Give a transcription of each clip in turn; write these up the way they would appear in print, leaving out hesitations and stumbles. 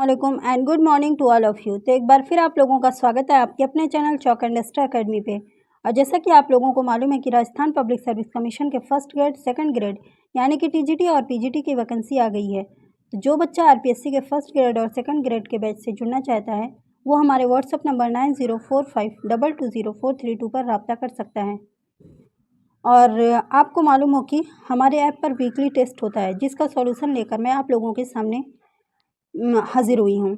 वालेकुम and good morning to all of you. तो एक बार फिर आप लोगों का स्वागत है आपके अपने channel chalk and extra academy पे। और जैसा कि आप लोगों को मालूम है कि राजस्थान पब्लिक सर्विस कमीशन के फर्स्ट ग्रेड सेकंड ग्रेड यानी कि टीजीटी और पीजीटी की वैकेंसी आ गई है। तो जो बच्चा आरपीएससी के फर्स्ट ग्रेड और सेकंड ग्रेड के बैच से जुड़ना चाहता है वो हमारे व्हाट्सअप नंबर 9045220432 पर रब्ता कर सकता है। और आपको मालूम हो कि हमारे ऐप पर वीकली टेस्ट होता है जिसका सॉल्यूशन लेकर मैं आप लोगों के सामने हाजिर हुई हूँ।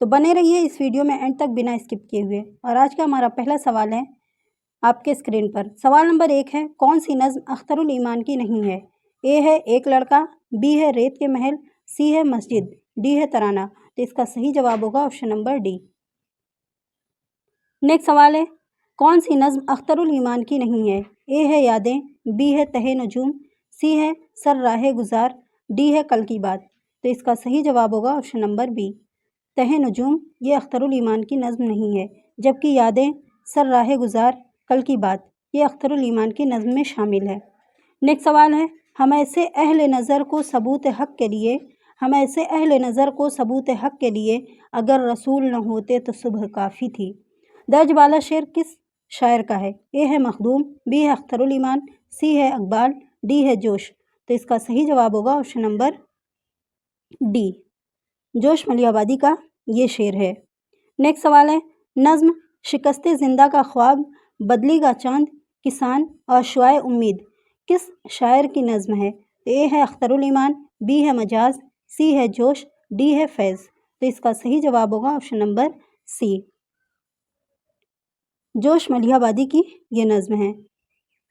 तो बने रहिए इस वीडियो में एंड तक बिना स्किप किए हुए। और आज का हमारा पहला सवाल है आपके स्क्रीन पर। सवाल नंबर 1 है, कौन सी नज़्म अख्तरुल ईमान की नहीं है? ए है एक लड़का, बी है रेत के महल, सी है मस्जिद, डी है तराना। तो इसका सही जवाब होगा ऑप्शन नंबर डी। नेक्स्ट सवाल है, कौन सी नज़्म अख्तरुल ईमान की नहीं है? ए है यादें, बी है तहे नजूम, सी है सर राहे गुजार, डी है कल की बात। तो इसका सही जवाब होगा ऑप्शन नंबर बी। तहे नजूम ये अख्तरुल ईमान की नज़्म नहीं है, जबकि यादें, सर राहे गुजार, कल की बात ये अख्तरुल ईमान की नज़्म में शामिल है। नेक्स्ट सवाल है, हम ऐसे अहले नज़र को सबूत हक़ के लिए अगर रसूल न होते तो सुबह काफ़ी थी। दर्ज वाला शेर किस शायर का है? ए है मखदूम, बी है अख्तरुल ईमान, सी है अकबाल, डी है जोश। तो इसका सही जवाब होगा ऑप्शन नंबर डी, जोश मलिहाबादी का ये शेर है। नेक्स्ट सवाल है, नज़्म शिकस्ते ज़िंदा का ख्वाब, बदलीगा चांद, किसान और शुआए उम्मीद किस शायर की नज़्म है? ए है अख्तरुल ईमान, बी है मजाज, सी है जोश, डी है फैज़। तो इसका सही जवाब होगा ऑप्शन नंबर सी, जोश मलिहाबादी की ये नज़्म है।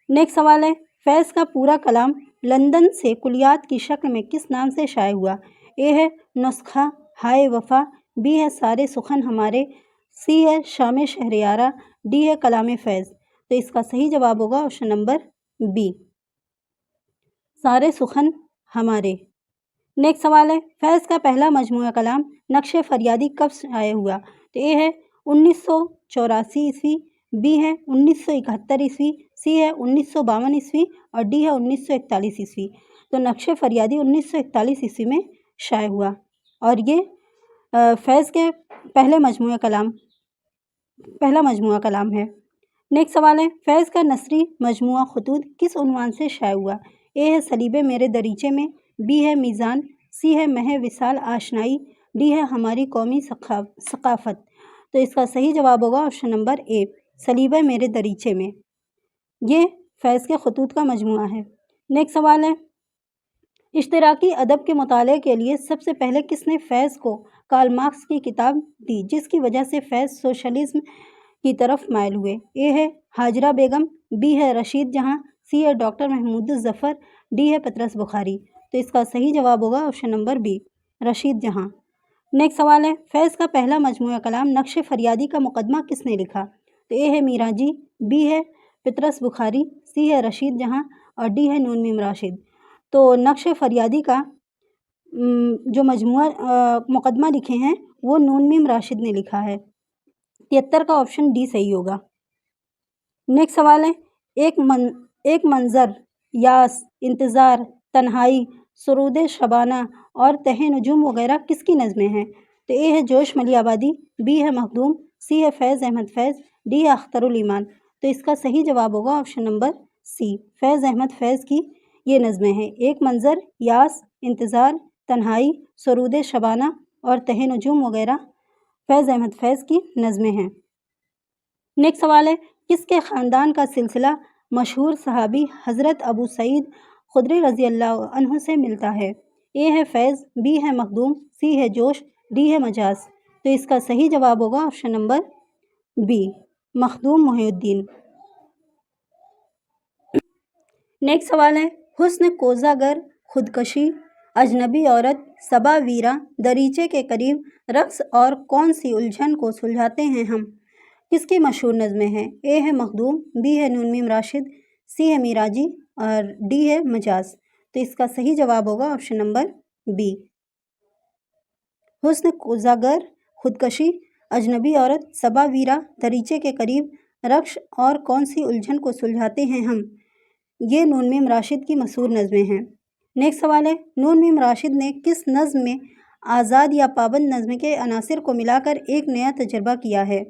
नेक्स्ट सवाल है, फैज़ का पूरा कलाम लंदन से कुलियात की शक्ल में किस नाम से शाये हुआ? ए है नुस्खा हाय वफ़ा, बी है सारे सुखन हमारे, सी है शाम शहरियारा, डी है कलाम फैज़। तो इसका सही जवाब होगा ऑप्शन नंबर बी, सारे सुखन हमारे। नेक्स्ट सवाल है, फैज़ का पहला मजमूआ कलाम नक्श फरियादी कब शाया हुआ? तो ए है 1984 ईस्वी, बी है 1971 ईस्वी, सी है 1952 ईस्वी और डी है 1941 ईस्वी। तो नक्श फरियादी 1941 ईस्वी में शाया हुआ और ये फैज़ के पहला मजमूआ कलाम है। नेक्स्ट सवाल है, फैज़ का नसरी मजमूआ खुतूत किस उन्वान से शाया हुआ? ए है सलीबे मेरे दरीचे में, बी है मीज़ान, सी है मह विसाल आशनाई, डी है हमारी कौमी सकाफ़त। तो इसका सही जवाब होगा ऑप्शन नंबर ए, सलीबे मेरे दरीचे में। ये फैज़ के खुतूत का मजमूआ है। नेक्स्ट सवाल है, इश्तराकी अदब के मुताले के लिए सबसे पहले किसने फैज़ को कार्ल मार्क्स की किताब दी जिसकी वजह से फैज़ सोशलिज्म की तरफ माइल हुए? ए है हाजरा बेगम, बी है रशीद जहां, सी है डॉक्टर महमूद ज़फ़र, डी है पतरस बुखारी। तो इसका सही जवाब होगा ऑप्शन नंबर बी, रशीद जहां। नेक्स्ट सवाल है, फैज़ का पहला मजमूआ कलाम नक्श फरियादी का मुकदमा किसने लिखा? तो ए है मीराजी, बी है पतरस बुखारी, सी है रशीद जहां और डी है नून मीम राशिद। तो नक्श फरियादी का जो मुकदमा लिखे हैं वो नून मीम राशिद ने लिखा है। 73 का ऑप्शन डी सही होगा। नेक्स्ट सवाल है, एक मंज़र, यास, इंतज़ार, तन्हाई, सुरूद शबाना और तहे नजूम वगैरह किसकी नज़में हैं? तो ए है जोश मलिहाबादी, बी है मखदूम, सी है फैज़ अहमद फैज़, डी है अख्तरुल ईमान। तो इसका सही जवाब होगा ऑप्शन नंबर सी, फैज़ अहमद फैज़ की ये नज़में हैं। एक मंज़र, यास, इंतज़ार, तन्हाई, सुरूद शबाना और तहे नजूम वगैरह फैज़ अहमद फैज़ की नज़में हैं। नेक्स्ट सवाल है, किसके ख़ानदान का सिलसिला मशहूर सहाबी हज़रत अबू सईद खुदरी रज़ी अल्लाह अन्हु से मिलता है? ए है फैज़, बी है मखदूम, सी है जोश, डी है मजाज। तो इसका सही जवाब होगा option number B, Makhdoom Mohiuddin. Next सवाल है, हुस्न कोज़ागर, खुदकशी, अजनबी औरत, सबा वीरा, दरीचे के करीब, रक्स और कौन सी उलझन को सुलझाते हैं हम किसकी मशहूर नज़में हैं? ए है मखदूम, बी है नून मीम राशिद, सी है मीराजी और डी है मजाज। तो इसका सही जवाब होगा ऑप्शन नंबर बी, हुस्न कोज़ागर, खुदकशी, अजनबी औरत, सबा वीरा, दरीचे के करीब, रक्स और कौन सी उलझन को सुलझाते हैं हम, ये नून मीम राशिद की मशहूर नज़में हैं। नेक्स्ट सवाल है, नून मीम राशिद ने किस नज़्म में آزاد یا پابند نظم کے عناصر کو ملا کر ایک نیا تجربہ کیا ہے؟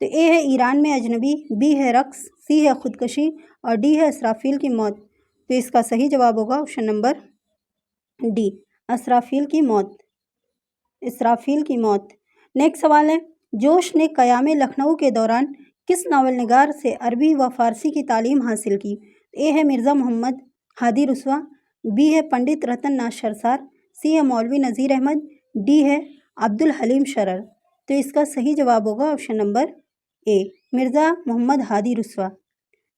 تو اے ہے ایران میں اجنبی، بی ہے رقص، سی ہے خودکشی اور ڈی ہے اسرافیل کی موت۔ تو اس کا صحیح جواب ہوگا آپشن نمبر ڈی، اسرافیل کی موت۔ اسرافیل کی موت۔ نیکسٹ سوال ہے، جوش نے قیام لکھنؤ کے دوران کس ناول نگار سے عربی و فارسی کی تعلیم حاصل کی؟ اے ہے مرزا محمد ہادی رسوا، بی ہے پنڈت رتن ناتھ شرسار، سی ہے مولوی نذیر احمد، ڈی ہے عبدالحلیم شرر۔ تو اس کا صحیح جواب ہوگا آپشن نمبر اے، مرزا محمد ہادی رسوا۔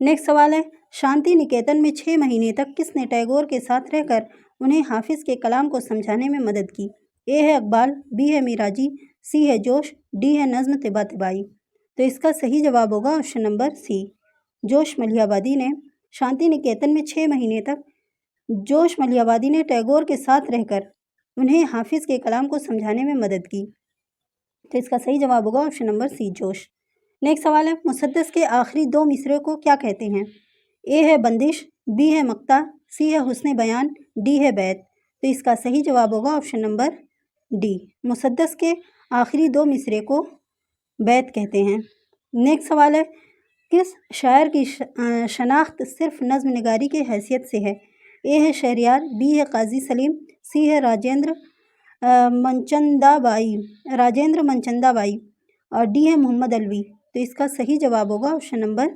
نیکسٹ سوال ہے، شانتی نکیتن میں 6 مہینے تک کس نے ٹیگور کے ساتھ رہ کر انہیں حافظ کے کلام کو سمجھانے میں مدد کی؟ اے ہے اقبال، بی ہے میراجی، سی ہے جوش، ڈی ہے نظم طبع طبائی۔ تو اس کا صحیح جواب ہوگا آپشن نمبر سی، جوش ملیح آبادی نے شانتی نکیتن میں 6 مہینے تک جوش ملیح آبادی نے ٹیگور کے ساتھ رہ کر انہیں حافظ کے کلام کو سمجھانے میں مدد کی۔ تو اس کا صحیح جواب ہوگا آپشن نمبر سی، جوش۔ نیکسٹ سوال ہے، مسدس کے آخری 2 مصرعے کو کیا کہتے ہیں؟ اے ہے بندش، بی ہے مقطع، سی ہے حسن بیان، ڈی ہے بیت۔ تو اس کا صحیح جواب ہوگا آپشن نمبر ڈی، مسدس کے آخری 2 مصرعے کو بیت کہتے ہیں۔ نیکسٹ سوال ہے، کس شاعر کی شناخت صرف نظم نگاری کی حیثیت سے ہے؟ اے ہے شہریار، بی ہے قاضی سلیم، سی ہے راجندر منچندہ بائی اور ڈی ہے محمد علوی۔ تو اس کا صحیح جواب ہوگا آپشن نمبر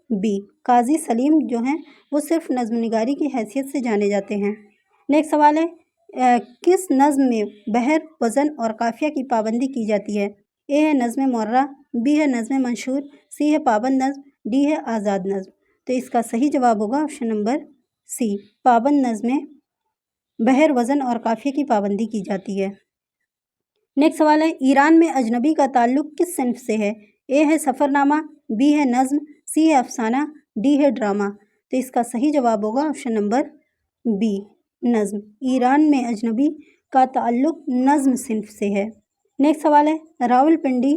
بی، قاضی سلیم جو ہیں وہ صرف نظم نگاری کی حیثیت سے جانے جاتے ہیں۔ نیکسٹ سوال ہے، کس نظم میں بحر، وزن اور قافیہ کی پابندی کی جاتی ہے؟ اے ہے نظم معرہ، بی ہے نظم منشور، سی ہے پابند نظم، ڈی ہے آزاد نظم۔ تو اس کا صحیح جواب ہوگا آپشن نمبر سی، پابند نظم میں بحر، وزن اور قافیے کی پابندی کی جاتی ہے۔ نیکسٹ سوال ہے، ایران میں اجنبی کا تعلق کس صنف سے ہے؟ اے ہے سفر نامہ، بی ہے نظم، سی ہے افسانہ، ڈی ہے ڈرامہ۔ تو اس کا صحیح جواب ہوگا آپشن نمبر بی، نظم۔ ایران میں اجنبی کا تعلق نظم صنف سے ہے۔ نیکسٹ سوال ہے، راولپنڈی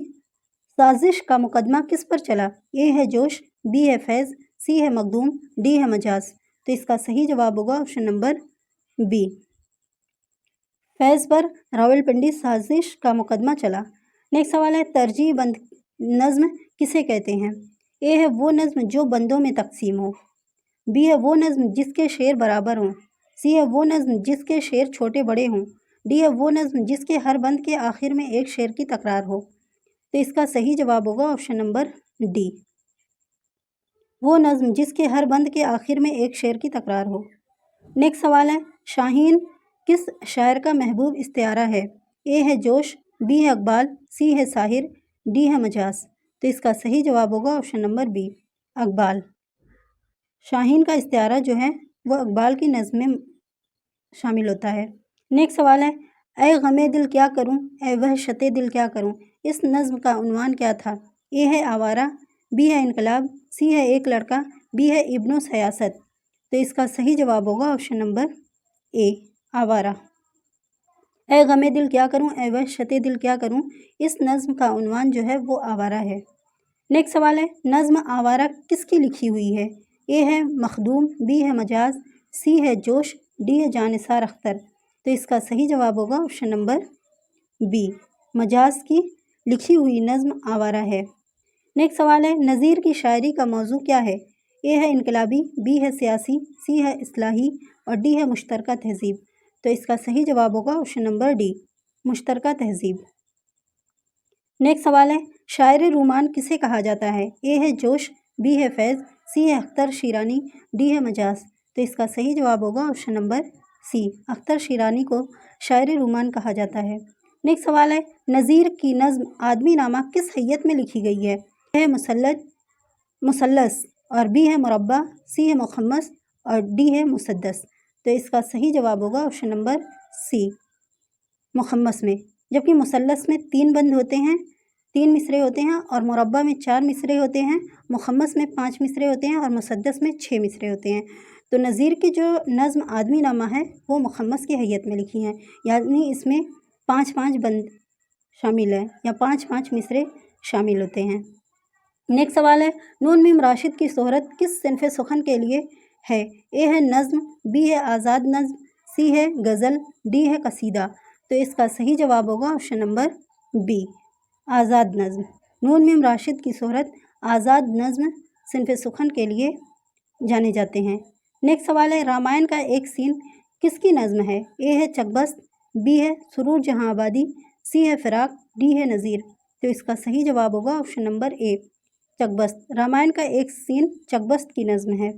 سازش کا مقدمہ کس پر چلا؟ اے ہے جوش، بی ہے فیض، سی ہے مخدوم، ڈی ہے مجاز۔ تو اس کا صحیح جواب ہوگا آپشن نمبر بی، فیض پر راولپنڈی سازش کا مقدمہ چلا۔ نیکسٹ سوال ہے، ترجیح بند نظم کسے کہتے ہیں؟ اے ہے وہ نظم جو بندوں میں تقسیم ہو، بی ہے وہ نظم جس کے شعر برابر ہوں، سی ہے وہ نظم جس کے شعر چھوٹے بڑے ہوں، ڈی ہے وہ نظم جس کے ہر بند کے آخر میں ایک شعر کی تکرار ہو۔ تو اس کا صحیح جواب ہوگا آپشن نمبر ڈی، وہ نظم جس کے ہر بند کے آخر میں ایک شعر کی تکرار ہو۔ نیکسٹ سوال ہے، شاہین کس شاعر کا محبوب استعارہ ہے؟ اے ہے جوش، بی ہے اقبال، سی ہے ساحر، ڈی ہے مجاز۔ تو اس کا صحیح جواب ہوگا آپشن نمبر بی، اقبال۔ شاہین کا استعارہ جو ہے وہ اقبال کی نظم میں شامل ہوتا ہے۔ نیکسٹ سوال ہے، اے غم دل کیا کروں، اے وحشت دل کیا کروں، اس نظم کا عنوان کیا تھا؟ اے ہے آوارہ، بی ہے انقلاب، سی ہے ایک لڑکا، ڈی ہے ابن و سیاست۔ تو اس کا صحیح جواب ہوگا آپشن نمبر اے، آوارہ۔ اے غم دل کیا کروں، اے وحشت دل کیا کروں، اس نظم کا عنوان جو ہے وہ آوارہ ہے۔ نیکسٹ سوال ہے، نظم آوارہ کس کی لکھی ہوئی ہے؟ اے ہے مخدوم، بی ہے مجاز، سی ہے جوش، ڈی ہے جانثار اختر۔ تو اس کا صحیح جواب ہوگا آپشن نمبر بی، مجاز کی لکھی ہوئی نظم آوارہ ہے۔ نیکسٹ سوال ہے، نظیر کی شاعری کا موضوع کیا ہے؟ اے ہے انقلابی، بی ہے سیاسی، سی ہے اصلاحی اور ڈی ہے مشترکہ تہذیب۔ تو اس کا صحیح جواب ہوگا آپشن نمبر ڈی، مشترکہ تہذیب۔ نیکسٹ سوال ہے، شاعر رومان کسے کہا جاتا ہے؟ اے ہے جوش، بی ہے فیض، سی ہے اختر شیرانی، ڈی ہے مجاز۔ تو اس کا صحیح جواب ہوگا آپشن نمبر سی، اختر شیرانی کو شاعر رومان کہا جاتا ہے۔ نیکسٹ سوال ہے، نظیر کی نظم آدمی نامہ کس حیت میں لکھی گئی ہے؟ اے ہے مثلث اور بی ہے مربع، سی ہے مخمس اور ڈی ہے مسدس۔ تو اس کا صحیح جواب ہوگا آپشن نمبر سی، مخمس میں، جبکہ مثلث میں 3 بند ہوتے ہیں، 3 مصرعے ہوتے ہیں اور مربع میں 4 مصرعے ہوتے ہیں، مخمس میں 5 مصرعے ہوتے ہیں اور مسدس میں 6 مصرعے ہوتے ہیں۔ تو نظیر کی جو نظم آدمی نامہ ہے وہ مخمس کی حیت میں لکھی ہیں، یعنی اس میں 5 بند شامل ہیں یا 5 مصرعے شامل ہوتے ہیں۔ نیکسٹ سوال ہے، نون میم راشد کی شہرت کس صنف سخن کے لیے ہے؟ اے ہے نظم، بی ہے آزاد نظم، سی ہے غزل، ڈی ہے قصیدہ۔ तो इसका सही जवाब होगा ऑप्शन नंबर बी, आज़ाद नज़्म। नून मीम राशिद की शोहरत आज़ाद नज़्म सिन्फ़े सुखन के लिए जाने जाते हैं। नेक्स्ट सवाल है, रामायण का एक सीन किसकी नज़्म है? ए है चकबस्त, बी है सुरूर जहाँ आबादी, सी है फ़िराक, डी है नज़ीर। तो इसका सही जवाब होगा option number A, Chakbast. Ramayana का एक सीन चकबस्त की नज़्म है।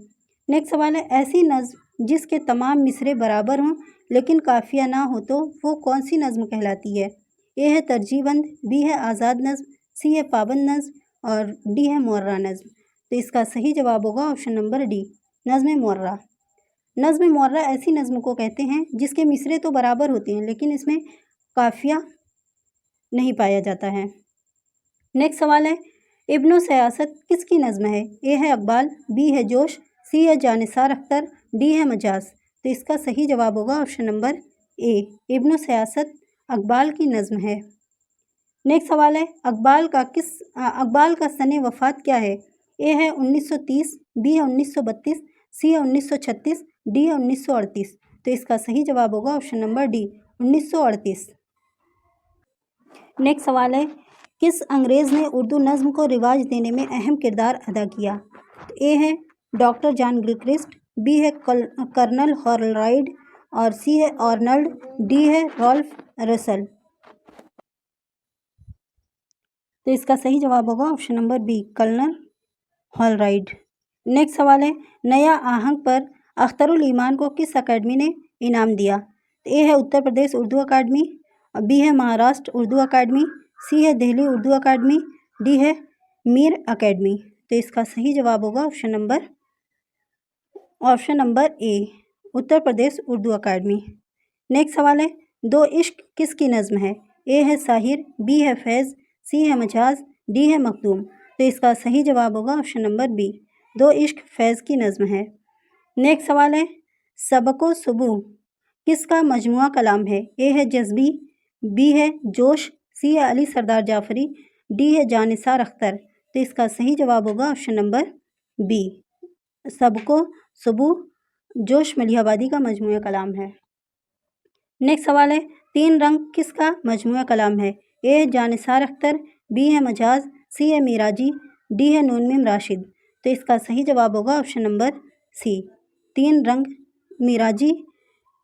नेक्स्ट सवाल है, ऐसी नज़्म जिसके तमाम मिसरे बराबर हों लेकिन काफिया ना हो तो वो कौन सी नज़्म कहलाती है? ए है तरजीबंद, बी है आज़ाद नज़्म, सी है पाबंद नज़्म और डी है मुअर्रा नज़्म। तो इसका सही जवाब होगा ऑप्शन नंबर डी, नज़्म मुअर्रा। नज़्म मुअर्रा ऐसी नज़्म को कहते हैं जिसके मिसरे तो बराबर होते हैं लेकिन इसमें काफिया नहीं पाया जाता है। नेक्स्ट सवाल है, इब्नो सियासत किसकी नज़्म है? ए है अकबाल, बी है जोश, सी है जानिसार अख्तर, डी है मजाज। तो इसका सही जवाब होगा ऑप्शन नंबर ए, इब्नो सियासत अकबाल की नज़्म है। नेक्स्ट सवाल है, अकबाल का सने वफ़ात क्या है? ए है 1930, बी है 1932, सी है 1936, डी है 1938। तो इसका सही जवाब होगा ऑप्शन नंबर डी, 1938। नेक्स्ट सवाल है, किस अंग्रेज़ ने उर्दू नज़्म को रिवाज देने में अहम किरदार अदा किया? ए है डॉक्टर जॉन गिलक्रिस्ट, बी है कर्नल हॉलराइड और सी है आर्नल्ड, डी है रॉल्फ रसल। तो इसका सही जवाब होगा option number B, colonel Holroyd. Next सवाल है, नया आहंग पर अख्तरुल ईमान को किस अकेडमी ने इनाम दिया? ए है उत्तर प्रदेश उर्दू अकादमी, बी है महाराष्ट्र उर्दू अकादमी, सी है दिल्ली उर्दू अकादमी, डी है मीर अकेडमी। तो इसका सही जवाब होगा option number A, Uttar Pradesh Urdu Academy. Next सवाल है, दो इश्क किसकी नज़्म है? ए है साहिर, बी है फैज़, सी है मजाज, डी है मखदूम। तो इसका सही जवाब होगा ऑप्शन नंबर बी, दो इश्क फैज़ की नज़्म है। नेक्स्ट सवाल है, सबको सुबह किसका मजमुआ कलाम है? ए है जज्बी, बी है जोश, सी है अली सरदार जाफरी, डी है जानिसार अख्तर। तो इसका सही जवाब होगा ऑप्शन नंबर बी, सबको सुबह जोश मलिहाबादी का मजमुआ कलाम है। नेक्स्ट सवाल है, तीन रंग किसका मजमुआ कलाम है? ए है जानिसार अख्तर, बी है मजाज, सी है मिराजी, डी है नून मीम राशिद। तो इसका सही जवाब होगा ऑप्शन नंबर सी, तीन रंग मिराजी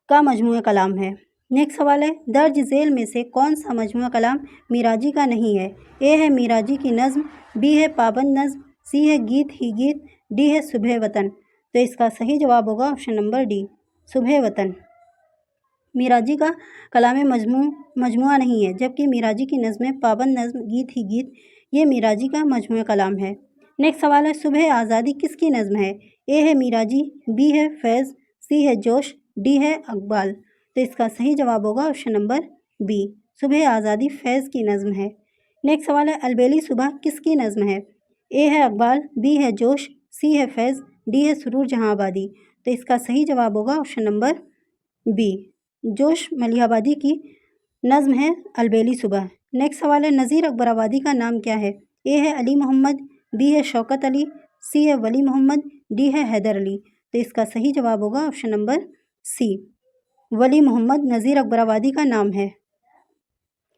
का मजमुआ कलाम है। नेक्स्ट सवाल है, दर्ज झेल में से कौन सा मजमुआ कलाम मिराजी का नहीं है? ए है मिराजी की नज़्म, बी है पाबंद नज़्म, सी है गीत ही गीत, डी है सुबह वतन। तो इसका सही जवाब होगा ऑप्शन नंबर डी, सुबह वतन। मिराजी का कलाम मजमुआ नहीं है, जबकि मिराजी की नज़्में पाबंद नज़्म, गीत ही गीत ये मिराजी का मजमुआ कलाम है। नेक्स्ट सवाल है, सुबह आज़ादी किसकी नज़्म है? ए है मिराजी, बी है फैज़, सी है जोश, डी है अकबाल। तो इसका सही जवाब होगा ऑप्शन नंबर बी, सुबह आज़ादी फैज़ की नज़्म है। नेक्स्ट सवाल है, अलबेली सुबह किसकी नज़्म है? ए है अकबाल, बी है जोश, सी है फैज़, डी है सुरूर जहाँ आबादी। तो इसका सही जवाब होगा ऑप्शन नंबर बी, जोश मलिहाबादी की नज़्म है अलबेली सुबह। नेक्स्ट सवाल है, नज़ीर अकबराबादी का नाम क्या है? ए है अली मोहम्मद, बी है शौकत अली, सी है वली मोहम्मद, डी है हैदर अली। तो इसका सही जवाब होगा ऑप्शन नंबर सी, वली मोहम्मद नज़ीर अकबराबादी का नाम है।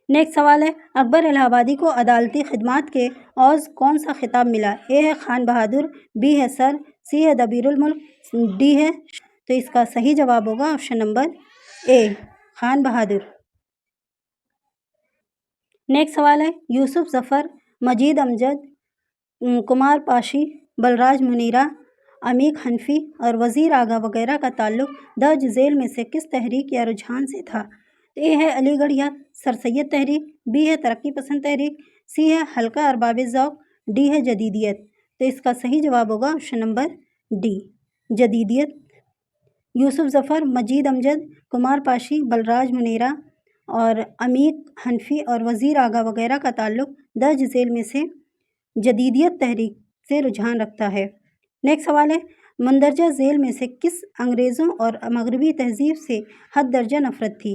नेक्स्ट सवाल है, अकबर इलाहाबादी को अदालती खिदमात के औज़ कौन सा खिताब मिला? ए है खान बहादुर, बी है सर, सी है दबीरुल मुल्क, डी है। तो इसका सही जवाब होगा ऑप्शन नंबर ए, खान बहादुर। नेक्स्ट सवाल है, यूसुफ ज़फ़र, मजीद अमजद, कुमार पाशी, बलराज मुनीरा, अमीक हनफी और वज़ीर आगा वगैरह का ताल्लुक़ दर्ज झेल में से किस तहरीक या रुझान से था? ए है अलीगढ़ या सर सैयद तहरीक, बी है तरक्की पसंद तहरीक, सी है हल्का अरबाब ज़ौक़, डी है जदीदियत। तो इसका सही जवाब होगा ऑप्शन नंबर डी, जदीदियत। यूसुफ ज़फ़र, मजीद अमजद, कुमार पाशी, बलराज मुनीरा और अमीक हनफी और वज़ीर आगा वगैरह का ताल्लुक़ दर्ज झेल में से जदीदियत तहरीक से रुझान रखता है। नेक्स्ट सवाल है, मंदरजा झेल में से किस अंग्रेज़ों और मगरबी तहज़ीब से हद दर्जा नफ़रत थी?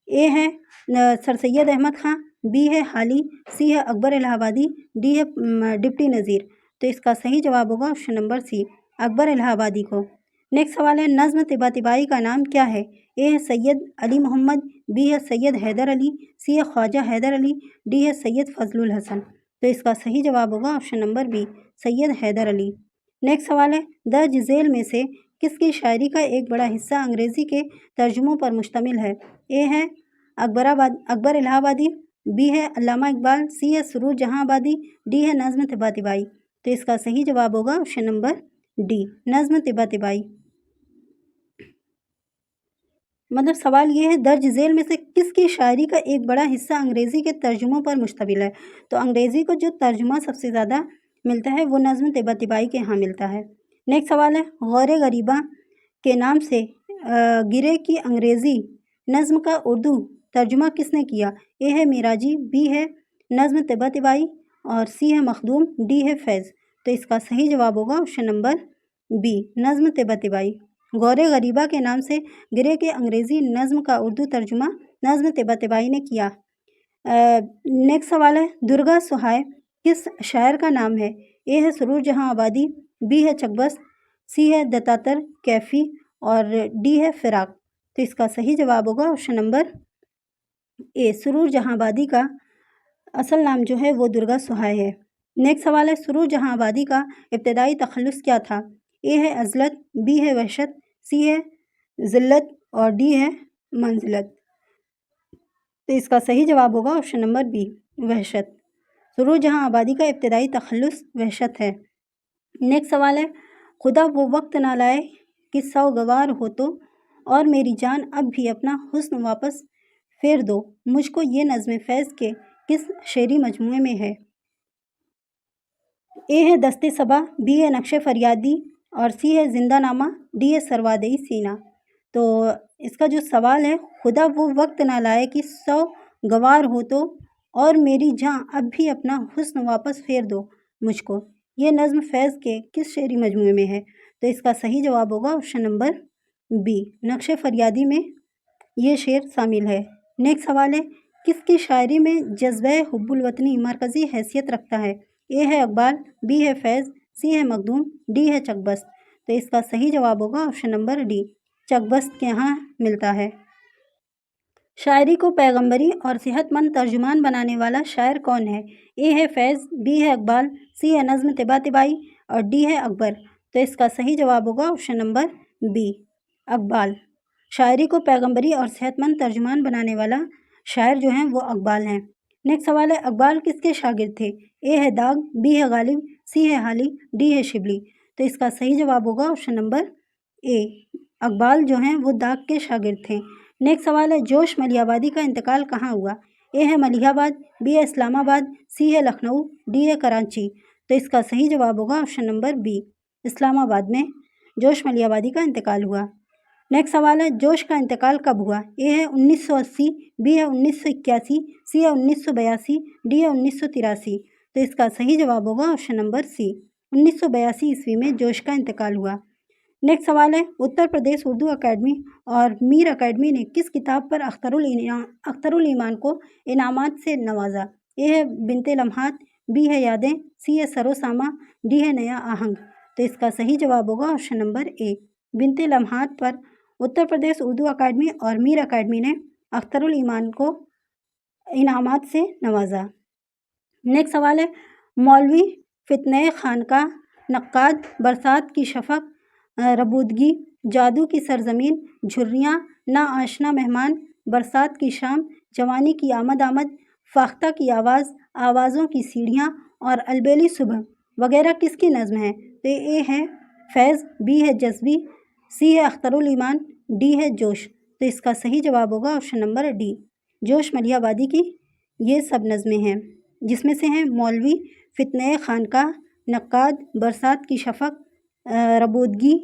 ए है सर सैयद अहमद ख़ां, बी है हाली, सी है अकबर इलाहाबादी, डी है डिप्टी नज़ीर। तो इसका सही जवाब होगा ऑप्शन नंबर सी, अकबर इलाहाबादी को। नेक्स्ट सवाल है, नज़्म तिबातिबाई का नाम क्या है? ए है सैयद अली मोहम्मद, बी है सैयद हैदर अली, सी है ख्वाजा हैदर अली, डी है सैयद फजलुल हसन। तो इसका सही जवाब होगा option number B, Syed Haider Ali. Next सवाल है, दर्ज झेल में से किसकी शायरी का एक बड़ा हिस्सा अंग्रेज़ी के तर्जुमों पर मुश्तमिल है? ए है अकबर इलाहाबादी, बी है अल्लामा इकबाल, सी है सुरूर जहाँ आबादी, डी है नज़्म तिबातिबाई। तो इसका सही जवाब होगा ऑप्शन नंबर डी, नज़्म तिबातिबाई। मतलब सवाल ये है, दर्ज झेल में से किसकी शायरी का एक बड़ा हिस्सा अंग्रेज़ी के तर्जुमों पर मुश्तमिल है? तो अंग्रेज़ी को जो तर्जुमा सबसे ज़्यादा मिलता है वो नज़्म तिबातिबाई के यहाँ मिलता है। नेक्स्ट सवाल है, गौरे गरीबा के नाम से गिरे की अंग्रेज़ी नज़्म का उर्दू तर्जुमा किसने किया? ए है मिराजी, बी है नज़्म तिबातिबाई और सी है मखदूम, डी है फैज़। तो इसका सही जवाब होगा ऑप्शन नंबर बी, नज़्म तिबातिबाई। गौरे गरीबा के नाम से गिरे के अंग्रेज़ी नज़्म का उर्दू तर्जुमा नज़्म तिबातिबाई ने किया। नेक्स्ट सवाल है, दुर्गा सुहाय किस शायर का नाम है? ए है सुरूर जहाँ आबादी, बी है चकबस्त, सी है दत्तातर कैफ़ी और डी है फ़िराक। तो इसका सही जवाब होगा ऑप्शन नंबर ए, सुरूर जहाँ आबादी का असल नाम जो है वो दुर्गा सुहाय है। नेक्स्ट सवाल है, सुरूर जहाँ आबादी का इब्तदाई तखल्लुस क्या था? ए है अज़लत, बी है वहशत, सी है ज़िल्लत और डी है मंजिलत। तो इसका सही जवाब होगा ऑप्शन नंबर बी, वहशत। सुरूर जहाँ आबादी का इब्तदाई तखल्लुस वहशत है। नेक्स्ट सवाल है, खुदा वो वक्त ना लाए कि सौगवार हो तो और मेरी जान अब भी अपना हुस्न वापस फेर दो, मुझको ये नज़्म फैज़ के किस शेरी मजमूए में है? ए है दस्ते सबा, बी है नक्शे फरियादी और सी है जिंदा नामा, डी है सरवादई सीना। तो इसका जो सवाल है, खुदा वो वक्त ना लाए कि सौ गवार हो तो और मेरी जान अब भी अपना हुस्न वापस फेर दो मुझको, ये नज़्म फैज़ के किस शेरी मजमूए में है? तो इसका सही जवाब होगा ऑप्शन नंबर बी, नक्शे फरियादी में ये शेर शामिल है। नेक्स्ट सवाल है, किसकी शायरी में जज्बे हुब्बुल वतनी मरकज़ी हैसियत रखता है? ए है इकबाल, बी है फैज़, सी है मखदूम, डी है चकबस्त। तो इसका सही जवाब होगा ऑप्शन नंबर डी, चकबस्त के यहाँ मिलता है। शायरी को पैगंबरी और सेहतमंद तर्जुमान बनाने वाला शायर कौन है? ए है फैज़, बी है इकबाल, सी है नज़्म तिबातिबाई और डी है अकबर। तो इसका सही जवाब होगा ऑप्शन नंबर बी, अकबाल। शायरी को पैगंबरी और सेहतमंद तर्जुमान बनाने वाला शायर जो हैं वो अकबाल हैं। नेक्स्ट सवाल है, अकबाल किसके शागिर्द थे? ए है दाग, बी है गालिब, सी है हाली, डी है शिबली। तो इसका सही जवाब होगा ऑप्शन नंबर ए, अकबाल जो हैं वो दाग के शागिर्द थे। नेक्स्ट सवाल है, जोश मलिहाबादी का इंतकाल कहाँ हुआ? ए है मलिहाबाद, बी है इस्लामाबाद, सी है लखनऊ, डी है कराची। तो इसका सही जवाब होगा ऑप्शन नंबर बी, इस्लामाबाद में जोश मलिहाबादी का इंतकाल हुआ। नेक्स्ट सवाल है, जोश का इंतकाल कब हुआ? ए है 1980, बी है 1981, सी है 1982, डी है 1983। तो इसका सही जवाब होगा ऑप्शन नंबर सी, 1982 ईस्वी में जोश का इंतकाल हुआ। नेक्स्ट सवाल है, उत्तर प्रदेश उर्दू अकेडमी और मीर अकेडमी ने किस किताब पर अख्तरुल ईमान को इनामात से नवाजा? ए है बिनते लम्हात, बी है यादें, सी है सरोसामा, डी है नया आहंग। तो इसका सही जवाब होगा ऑप्शन नंबर ए, बिनते लम्हात पर उत्तर प्रदेश उर्दू अकेडमी और मीर अकेडमी ने अख्तरुल ईमान को इनामात से नवाजा। नेक्स्ट सवाल है, मौलवी फितने खानका, नक्काद, बरसात की शफक, रबूदगी, जादू की सरजमीन, झुर्रियाँ, ना आशना मेहमान, बरसात की शाम, जवानी की आमद आमद, फाख्ता की आवाज़, आवाज़ों की सीढ़ियाँ और अलबेली सुबह वगैरह किसकी नज़्म है? तो ए है फैज़, बी है जज्बी, सी है अख्तरुल ईमान, डी है जोश। तो इसका सही जवाब होगा ऑप्शन नंबर डी, जोश मलिहाबादी की ये सब नज़में हैं, जिसमें से हैं मौलवी फितने खानका, नक्काद, बरसात की शफक, रबूदगी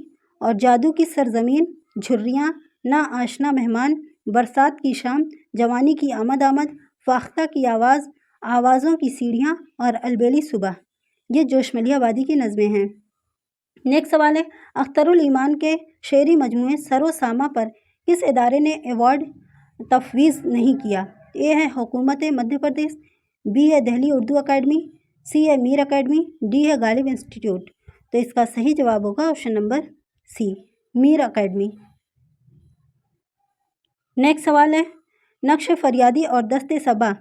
और जादू की सरजमीन, झुर्रियाँ, ना आशना मेहमान, बरसात की शाम, जवानी की आमद आमद, फाख्ता की आवाज़, आवाज़ों की सीढ़ियाँ और अलबेली सुबह। ये जोश मलिहाबादी की नज़में हैं। नेक्स्ट सवाल है, अख्तरुल ईमान के शेरी मजमूए सरोसामा पर किस इदारे ने अवार्ड तफवीज़ नहीं किया? ए है हुकूमत मध्य प्रदेश, बी है दिल्ली उर्दू अकेडमी, सी है मीर अकेडमी, डी है गालिब इंस्टीट्यूट। तो इसका सही जवाब होगा option number C, Mir Academy. Next سوال ہے نقش فریادی اور دست صبا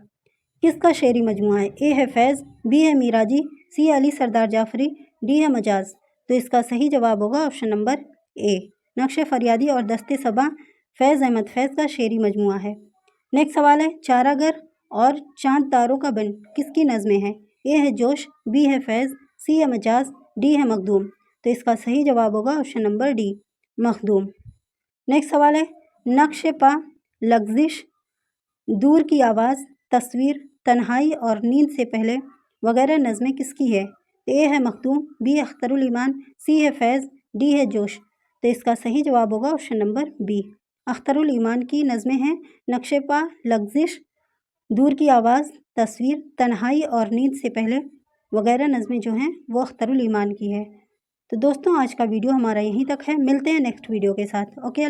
کس کا شعری مجموعہ ہے؟ اے ہے فیض، بی ہے میراجی، سی علی سردار جعفری، ڈی ہے مجاز۔ تو اس کا صحیح جواب ہوگا آپشن نمبر اے، نقش فریادی اور دست صبا فیض احمد فیض کا شعری مجموعہ ہے۔ نیکسٹ سوال ہے چارہ گر اور چاند تاروں کا بن کس کی نظمیں ہیں؟ اے ہے جوش، بی ہے فیض، سی ہے مجاز، ڈی ہے مخدوم۔ تو اس کا صحیح جواب ہوگا آپشن نمبر ڈی، مخدوم۔ نیکسٹ سوال ہے نقش پا، لغزش، دور کی آواز، تصویر، تنہائی اور نیند سے پہلے وغیرہ نظمیں کس کی ہے؟ اے ہے مخدوم، بی اختر الایمان، سی ہے فیض، ڈی ہے جوش۔ تو اس کا صحیح جواب ہوگا آپشن نمبر بی، اختر الایمان کی نظمیں ہیں نقش پا، لغزش، دور کی آواز، تصویر، تنہائی اور نیند سے پہلے وغیرہ نظمیں جو ہیں وہ اختر الایمان کی ہے۔ تو دوستوں آج کا ویڈیو ہمارا یہیں تک ہے، ملتے ہیں نیکسٹ ویڈیو کے ساتھ۔ اوکے۔